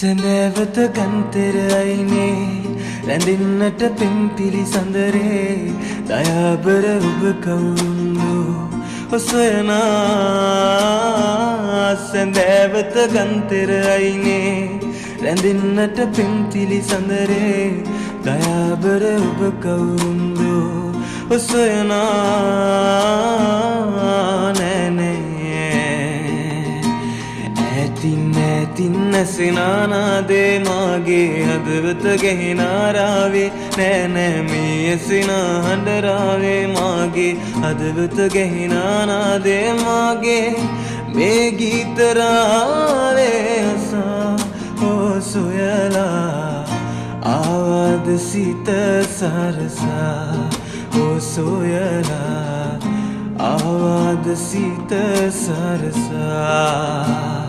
සැඳෑවත ගන්තෙර අයිනේ රැඳෙන්නට පෙම් පිළිසඳරේ දයාබර ඔබ කවුරුන්දු ඔසොයනා සැඳෑවත ගන්තෙර අයිනේ රැඳෙන්නට පෙම් පිළිසඳරේ දයාබර ඔබ කවුරුන්දු ඔසොයනා ඇතින් නැසෙනානාදේ මාගේ හදවත ගැහෙනාරාවේ නෑ මේ ඇසෙනා හඬරාවේ මාගේ හදවත ගැහෙනානාදේ මාගේ මේ ගීතරාවේ අසා සොයලා ආවද සිත සරසා සොයලා ආවද සිත සරසා